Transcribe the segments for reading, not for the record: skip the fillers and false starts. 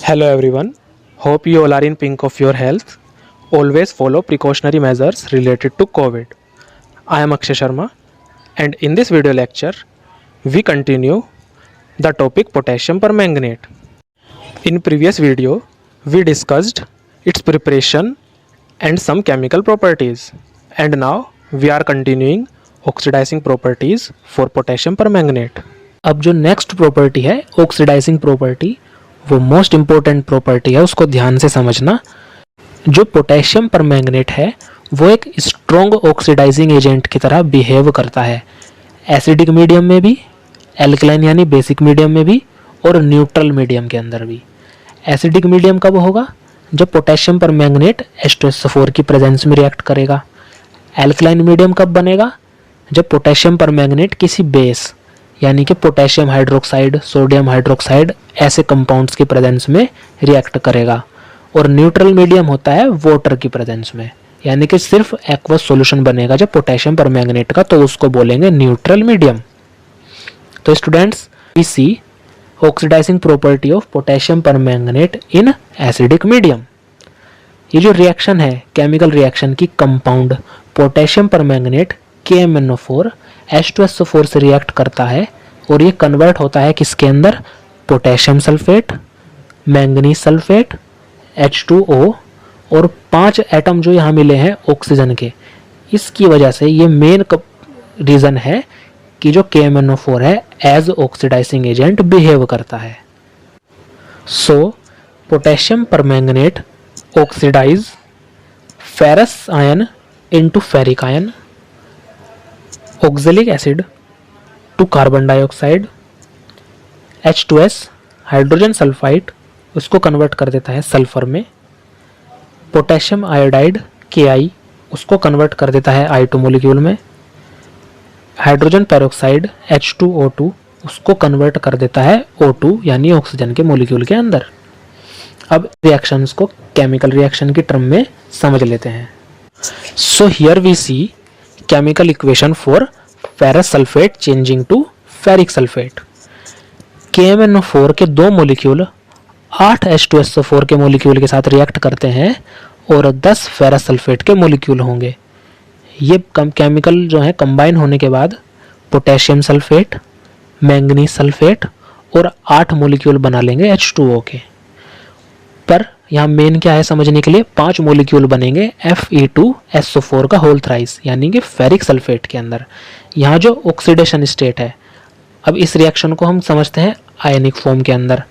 Hello everyone. Hope you all are in pink of your health. Always follow precautionary measures related to COVID. I am Akshay Sharma and in this video lecture we continue the topic potassium permanganate. In previous video we discussed its preparation and some chemical properties, and now we are continuing oxidizing properties for potassium permanganate. अब जो next property है oxidising property, वो most important property है, उसको ध्यान से समझना। जो पोटेशियम परमैंगनेट है वो एक स्ट्रॉन्ग ऑक्सीडाइजिंग एजेंट की तरह बिहेव करता है, एसिडिक मीडियम में भी, एल्कलाइन यानी बेसिक मीडियम में भी, और न्यूट्रल मीडियम के अंदर भी। एसिडिक मीडियम कब होगा? जब पोटेशियम परमैंगनेट H2SO4 की प्रेजेंस में रिएक्ट करेगा। एल्कलाइन मीडियम कब बनेगा? जब पोटेशियम परमैंगनेट किसी बेस यानी कि पोटेशियम हाइड्रोक्साइड, सोडियम हाइड्रोक्साइड ऐसे कंपाउंड्स की प्रेजेंस में रिएक्ट करेगा। और न्यूट्रल मीडियम होता है वाटर की प्रेजेंस में, यानी कि सिर्फ एक्वस सॉल्यूशन बनेगा जब पोटेशियम परमैंगनेट का, तो उसको बोलेंगे न्यूट्रल मीडियम। तो students, we see oxidising property of potassium permanganate in acidic medium. ये जो रिएक्शन है, केमिकल रिएक्शन की, compound potassium permanganate KMnO4 H2SO4 से रिएक्ट करता है और ये कन्वर्ट होता है किसके अंदर? Potassium sulphate, manganese sulphate, H2O और 5 एटम जो यहाँ मिले हैं ऑक्सीजन के। इसकी वजह से ये मेन रीज़न है कि जो KMnO4 है एज ऑक्सीडाइजिंग एजेंट बिहेव करता है। So potassium permanganate oxidize ferrous ion into ferric ion, oxalic acid to carbon dioxide, H2S hydrogen sulphide उसको कन्वर्ट कर देता है सल्फर में, पोटेशियम आयोडाइड Ki उसको कन्वर्ट कर देता है I2 मोलिक्यूल में, हाइड्रोजन पेरोक्साइड H2O2 उसको कन्वर्ट कर देता है O2 यानी ऑक्सीजन के मोलिक्यूल के अंदर। अब रिएक्शंस को केमिकल रिएक्शन की टर्म में समझ लेते हैं। So here we see chemical equation for ferrous sulphate changing to ferric sulphate. KMnO4 के 2 मोलिक्यूल 8 H2SO4 के मोलिक्यूल के साथ रिएक्ट करते हैं और 10 फेरस सल्फेट के मोलिक्यूल होंगे। ये केमिकल जो है कंबाइन होने के बाद पोटेशियम सल्फेट, मैंगनीज सल्फेट और 8 मोलिक्यूल बना लेंगे H2O के। पर यहाँ मेन क्या है समझने के लिए, 5 मोलिक्यूल बनेंगे Fe2SO4 का होल थ्राइस यानी कि फेरिक सल्फेट के अंदर। यहाँ जो ऑक्सीडेशन स्टेट है, अब इस रिएक्शन को हम समझते हैं आयनिक फॉर्म के अंदर।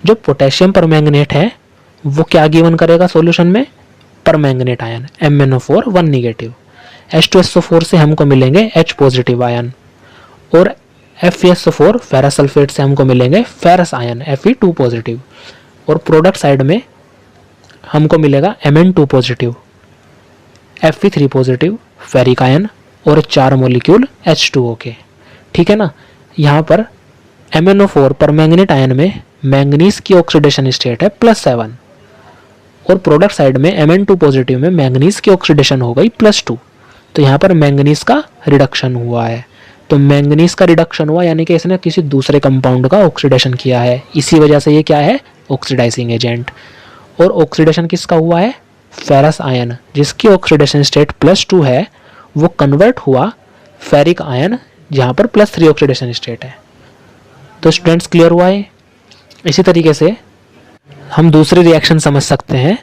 जो पोटेशियम परमैंगनेट है वो क्या गिवन करेगा सॉल्यूशन में? Permanganate ion MnO4 1 negative. H2SO4 से हमको मिलेंगे H पॉजिटिव आयन और FeSO4 फेरस सल्फेट से हमको मिलेंगे फेरस आयन Fe2 पॉजिटिव। और प्रोडक्ट साइड में हमको मिलेगा Mn2 positive, Fe3 positive ferric ion और 4 मोलिक्यूल H2O के। ठीक है ना। यहाँ पर MnO4 परमैंगनेट आयन में मैंगनीज की ऑक्सीडेशन स्टेट है +7 और प्रोडक्ट साइड में Mn2 पॉजिटिव में मैंगनीज की ऑक्सीडेशन हो गई +2। तो यहाँ पर मैंगनीज का रिडक्शन हुआ है। तो मैंगनीज का रिडक्शन हुआ यानी कि इसने किसी दूसरे कंपाउंड का ऑक्सीडेशन किया है, इसी वजह से ये क्या है? Oxidising agent. और ऑक्सीडेशन किसका हुआ है? फेरस आयन, जिसकी ऑक्सीडेशन स्टेट +2 है, वो कन्वर्ट हुआ फेरिक आयन जहाँ पर +3 ऑक्सीडेशन स्टेट है। तो स्टूडेंट्स क्लियर हुआ है। इसी तरीके से हम दूसरी रिएक्शन समझ सकते हैं,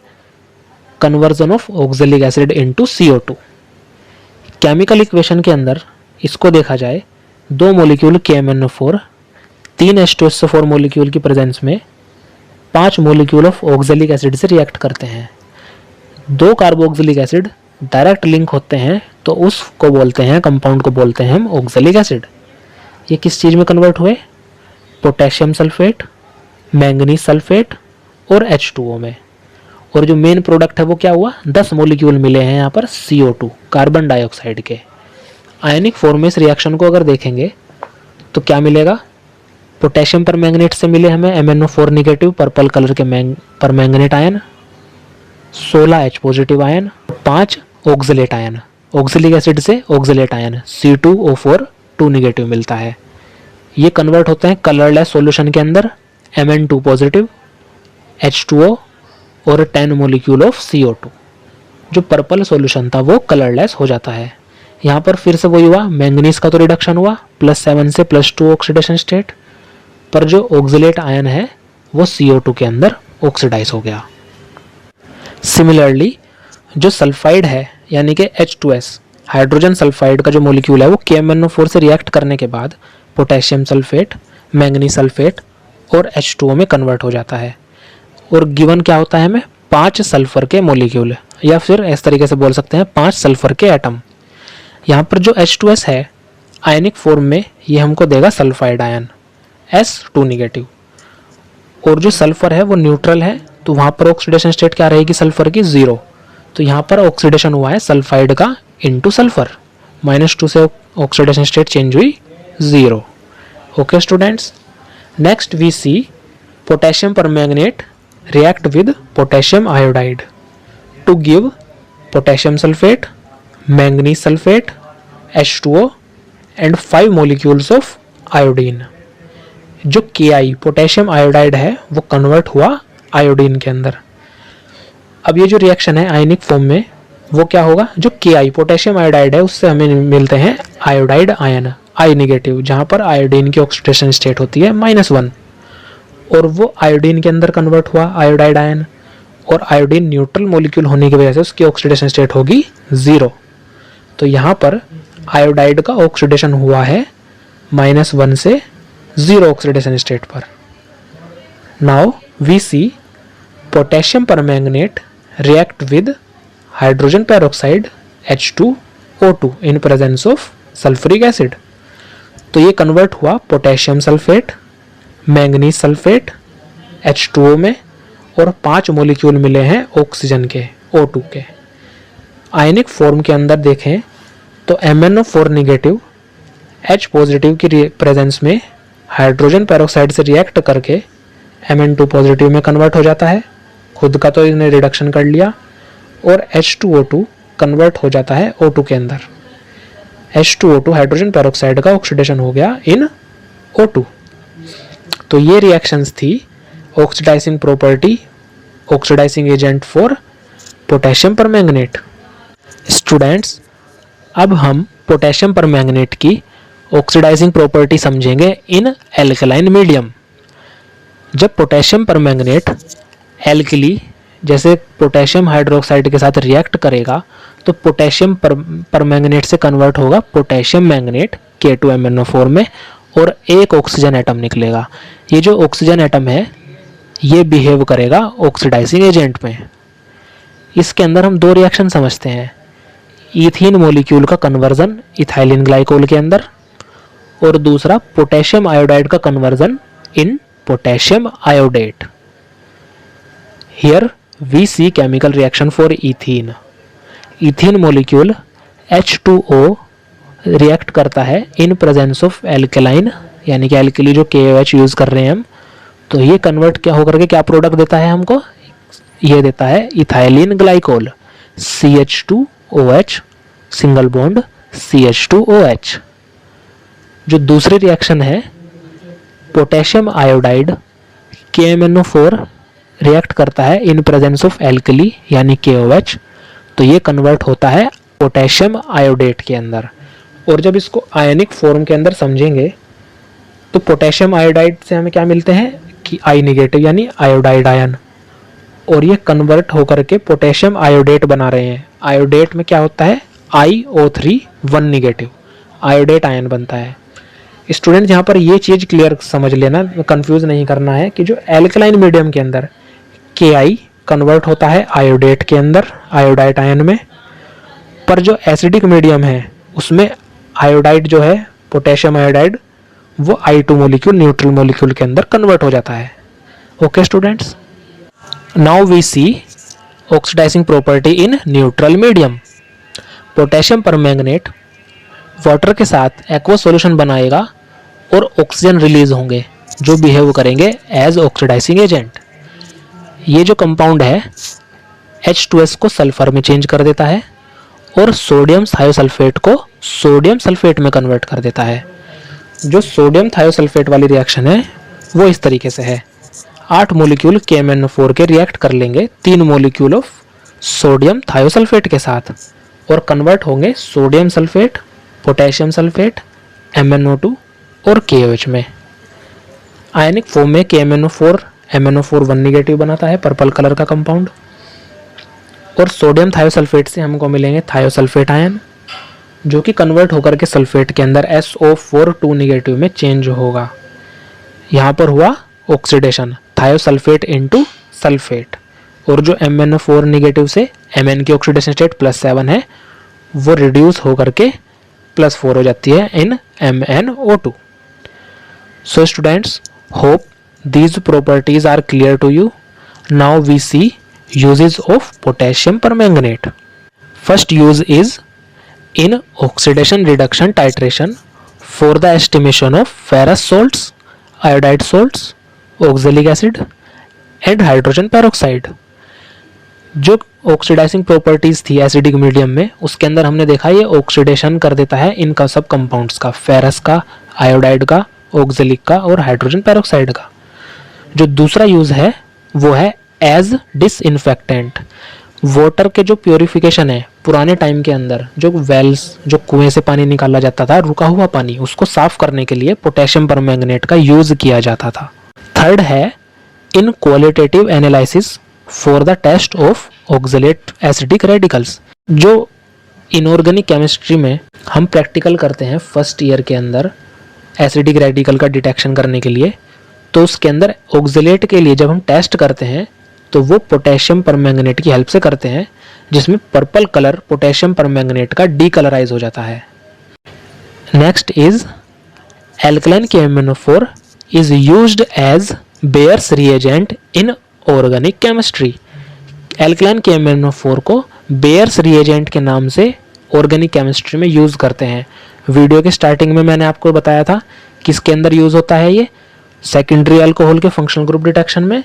conversion of oxalic acid into CO2। Chemical equation के अंदर इसको देखा जाए, 2 मोलिक्यूल KMnO4 3 H2SO4 मोलिक्यूल की प्रेजेंस में 5 मोलिक्यूल ऑफ ऑक्जेलिक एसिड से रिएक्ट करते हैं। 2 कार्बोक्सिलिक एसिड डायरेक्ट लिंक होते हैं तो उसको बोलते हैं, कंपाउंड को बोलते हैं हम ऑक्जेलिक एसिड। ये किस चीज़ में कन्वर्ट हुए? पोटेशियम सल्फेट, मैंगनीज सल्फेट और H2O में। और जो मेन प्रोडक्ट है वो क्या हुआ? 10 मोलिक्यूल मिले हैं यहाँ पर CO2 कार्बन डाइऑक्साइड के। आयनिक फॉर्म में इस रिएक्शन को अगर देखेंगे तो क्या मिलेगा? पोटेशियम परमैंगनेट से मिले हमें MnO4 निगेटिव पर्पल कलर के permanganate ion, 16 H positive ion, 5 oxalate ion, oxalic acid से ऑक्जेलेट आयन C2O4 2 निगेटिव मिलता है। ये कन्वर्ट होते हैं कलरलेस सॉल्यूशन के अंदर, Mn2 पॉजिटिव H2O और 10 मोलिक्यूल ऑफ CO2। जो पर्पल सॉल्यूशन था वो कलरलेस हो जाता है। यहाँ पर फिर से वही हुआ, मैंगनीज का तो रिडक्शन हुआ +7 से +2 ऑक्सीडेशन स्टेट, पर जो ऑक्सिलेट आयन है वो CO2 के अंदर ऑक्सीडाइज हो गया। सिमिलरली जो सल्फाइड है यानी कि H2S हाइड्रोजन सल्फाइड का जो मोलिक्यूल है वो KMnO4 से रिएक्ट करने के बाद पोटेशियम सल्फेट, मैंगनीज सल्फेट और H2O में कन्वर्ट हो जाता है। और गिवन क्या होता है हमें, 5 सल्फर के मोलिक्यूल, या फिर इस तरीके से बोल सकते हैं 5 सल्फर के एटम। यहाँ पर जो H2S है आयनिक फॉर्म में ये हमको देगा सल्फाइड आयन S2 नेगेटिव, और जो सल्फर है वो न्यूट्रल है तो वहाँ पर ऑक्सीडेशन स्टेट क्या रहेगी सल्फर की 0। तो यहाँ पर ऑक्सीडेशन हुआ है सल्फाइड का इनटू सल्फर, -2 से ऑक्सीडेशन स्टेट चेंज हुई 0। Okay students, next we see potassium permanganate react with potassium iodide to give potassium sulfate, manganese sulfate, H2O and 5 molecules of iodine। जो Ki पोटेशियम आयोडाइड है वो convert हुआ iodine के अंदर। अब ये जो रिएक्शन है आयनिक फॉर्म में वो क्या होगा, जो Ki पोटेशियम आयोडाइड है उससे हमें मिलते हैं आयोडाइड आयन I नेगेटिव, जहाँ पर आयोडीन की ऑक्सीडेशन स्टेट होती है -1, और वो आयोडीन के अंदर कन्वर्ट हुआ आयोडाइड आयन, और आयोडीन न्यूट्रल मॉलिक्यूल होने की वजह से उसकी ऑक्सीडेशन स्टेट होगी 0। तो यहाँ पर आयोडाइड का ऑक्सीडेशन हुआ है -1 से 0 ऑक्सीडेशन स्टेट पर। Now we see potassium permanganate react with hydrogen peroxide H2O2 in presence of sulphuric acid. तो ये कन्वर्ट हुआ potassium sulphate, manganese sulphate, H2O में, और 5 मोलिक्यूल मिले हैं ऑक्सीजन के O2 के। आयनिक फॉर्म के अंदर देखें तो MnO4 नेगेटिव H पॉजिटिव की प्रेजेंस में हाइड्रोजन पेरोक्साइड से रिएक्ट करके Mn2 पॉजिटिव में कन्वर्ट हो जाता है, खुद का तो इसने रिडक्शन कर लिया, और H2O2 कन्वर्ट हो जाता है O2 के अंदर। H2O2 हाइड्रोजन पेरोक्साइड का ऑक्सीडेशन हो गया इन O2। तो ये रिएक्शंस थी oxidising property, oxidising agent for potassium permanganate. Students, अब हम पोटेशियम परमैंगनेट की ऑक्सीडाइजिंग प्रॉपर्टी समझेंगे इन एल्कलाइन मीडियम। जब पोटेशियम परमैंगनेट एल्कली जैसे पोटेशियम हाइड्रोक्साइड के साथ रिएक्ट करेगा तो पोटेशियम परमैंगनेट से कन्वर्ट होगा पोटेशियम मैंगनेट K2MnO4 में, और एक ऑक्सीजन एटम निकलेगा। ये जो ऑक्सीजन एटम है ये बिहेव करेगा ऑक्सीडाइजिंग एजेंट में। इसके अंदर हम 2 रिएक्शन समझते हैं, ईथीन मॉलिक्यूल का कन्वर्जन इथाइलिन ग्लाइकोल के अंदर, और दूसरा पोटेशियम आयोडाइड का conversion in potassium iodate. Here we see chemical reaction for ethene. Ethene molecule H2O react करता है इन प्रेजेंस ऑफ एल्केलाइन, यानी कि एल्कली जो KOH यूज कर रहे हैं हम, तो ये कन्वर्ट क्या होकर के क्या प्रोडक्ट देता है हमको, ये देता है ethylene glycol CH2OH single bond CH2OH। जो दूसरी रिएक्शन है पोटेशियम आयोडाइड KMnO4 रिएक्ट करता है इन प्रेजेंस ऑफ एल्कली यानी KOH, तो ये कन्वर्ट होता है पोटेशियम आयोडेट के अंदर। और जब इसको आयनिक फॉर्म के अंदर समझेंगे तो पोटेशियम आयोडाइड से हमें क्या मिलते हैं कि I नेगेटिव यानी आयोडाइड आयन, और ये कन्वर्ट होकर के पोटेशियम आयोडेट बना रहे हैं। आयोडेट में क्या होता है IO3 1 नेगेटिव आयोडेट आयन बनता है। स्टूडेंट यहाँ पर ये चीज़ क्लियर समझ लेना, कंफ्यूज नहीं करना है कि जो एल्कलाइन मीडियम के अंदर Ki कन्वर्ट होता है आयोडेट के अंदर आयोडाइड आयन में, पर जो एसिडिक मीडियम है उसमें आयोडाइड जो है पोटेशियम आयोडाइड वो I2 मोलिक्यूल न्यूट्रल मोलिक्यूल के अंदर कन्वर्ट हो जाता है। Okay students, now we see oxidising property in neutral medium. Potassium permanganate water के साथ एक्वस सॉल्यूशन बनाएगा और ऑक्सीजन रिलीज होंगे जो बिहेव करेंगे एज ऑक्सीडाइजिंग एजेंट। ये जो कंपाउंड है H2S को सल्फर में चेंज कर देता है और सोडियम थायोसल्फेट को सोडियम सल्फेट में कन्वर्ट कर देता है। जो सोडियम थायोसल्फेट वाली रिएक्शन है वो इस तरीके से है, 8 मोलिक्यूल KMnO4 के रिएक्ट कर लेंगे 3 मोलिक्यूल ऑफ सोडियम थायोसल्फेट के साथ और कन्वर्ट होंगे sodium sulphate, potassium sulphate, MnO2 और KOH में। आयनिक फॉर्म में KMnO4 MnO4 1 निगेटिव बनाता है, पर्पल कलर का कंपाउंड, और सोडियम थायोसल्फेट से हमको मिलेंगे थायोसल्फेट आयन, जो कि कन्वर्ट होकर के सल्फेट के अंदर SO4 2 निगेटिव में चेंज होगा। यहाँ पर हुआ ऑक्सीडेशन, थायोसल्फेट इनटू सल्फेट, और जो MnO4 निगेटिव से Mn की ऑक्सीडेशन स्टेट +7 है वो रिड्यूस होकर के +4 हो जाती है इन MnO2। So students, hope these properties are clear to you. Now we see uses of potassium permanganate. First use is in oxidation reduction titration for the estimation of ferrous salts, iodide salts, oxalic acid and hydrogen peroxide. जो oxidising properties थी acidic medium में, उसके अंदर हमने देखा ये oxidation कर देता है इनका सब कंपाउंड्स का, फेरस का, आयोडाइड का, ऑक्जेलिक का और हाइड्रोजन पेरोक्साइड का। जो दूसरा यूज है वो है एज डिसइंफेक्टेंट। वाटर के जो प्योरिफिकेशन है पुराने टाइम के अंदर, जो वेल्स, जो कुएं से पानी निकाला जाता था, रुका हुआ पानी, उसको साफ करने के लिए पोटेशियम परमैंगनेट का यूज किया जाता था। थर्ड है in qualitative analysis for the test of oxalate acidic radicals. जो इनऑर्गेनिक केमिस्ट्री में हम प्रैक्टिकल करते हैं फर्स्ट ईयर के अंदर एसिडिक रेडिकल का डिटेक्शन करने के लिए, तो उसके अंदर ऑक्सलेट के लिए जब हम टेस्ट करते हैं तो वो पोटेशियम परमैंगनेट की हेल्प से करते हैं, जिसमें पर्पल कलर पोटेशियम परमैंगनेट का डीकलराइज हो जाता है। Next is alkaline KMnO4 is used as Baeyer's reagent in organic chemistry. Alkaline KMnO4 को बेयर्स रिएजेंट के नाम से ऑर्गेनिक केमिस्ट्री में यूज करते हैं। वीडियो के स्टार्टिंग में मैंने आपको बताया था किसके अंदर यूज होता है ये, सेकेंडरी अल्कोहल के फंक्शनल ग्रुप डिटेक्शन में,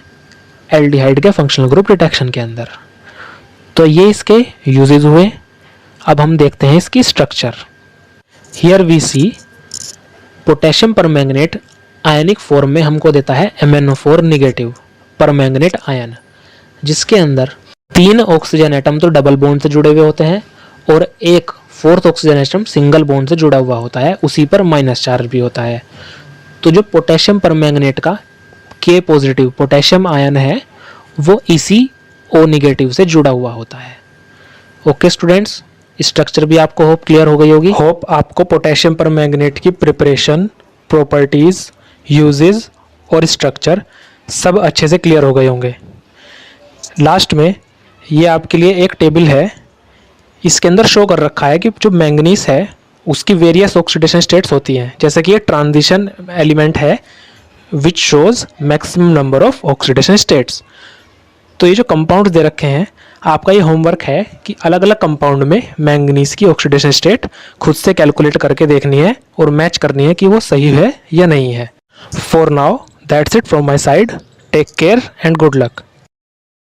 एल्डिहाइड के फंक्शनल ग्रुप डिटेक्शन के अंदर। तो ये इसके यूजेज हुए। अब हम देखते हैं इसकी structure. Here we see potassium permanganate ionic form में हमको देता है MnO4 निगेटिव परमैंगनेट आयन, जिसके अंदर 3 ऑक्सीजन एटम तो डबल बॉन्ड से जुड़े हुए होते हैं और एक 4th oxygen atom single bond से जुड़ा हुआ होता है, उसी पर माइनस चार्ज भी होता है। तो जो पोटेशियम परमैंगनेट का K पॉजिटिव पोटेशियम आयन है वो इसी O निगेटिव से जुड़ा हुआ होता है। ओके स्टूडेंट्स, स्ट्रक्चर भी आपको होप क्लियर हो गई होगी। होप आपको पोटेशियम परमैंगनेट की प्रिपरेशन, प्रॉपर्टीज, यूजेस और स्ट्रक्चर सब अच्छे से क्लियर हो गए होंगे। लास्ट में ये आपके लिए एक टेबल है, इसके अंदर शो कर रखा है कि जो मैंगनीज है उसकी वेरियस ऑक्सीडेशन स्टेट्स होती हैं। जैसे कि ये ट्रांजिशन एलिमेंट है which shows maximum number of oxidation states. तो ये जो कंपाउंड दे रखे हैं, आपका ये होमवर्क है कि अलग अलग कंपाउंड में मैंगनीज की ऑक्सीडेशन स्टेट खुद से कैलकुलेट करके देखनी है और मैच करनी है कि वो सही है या नहीं है। For now that's it from my side. Take care and good luck.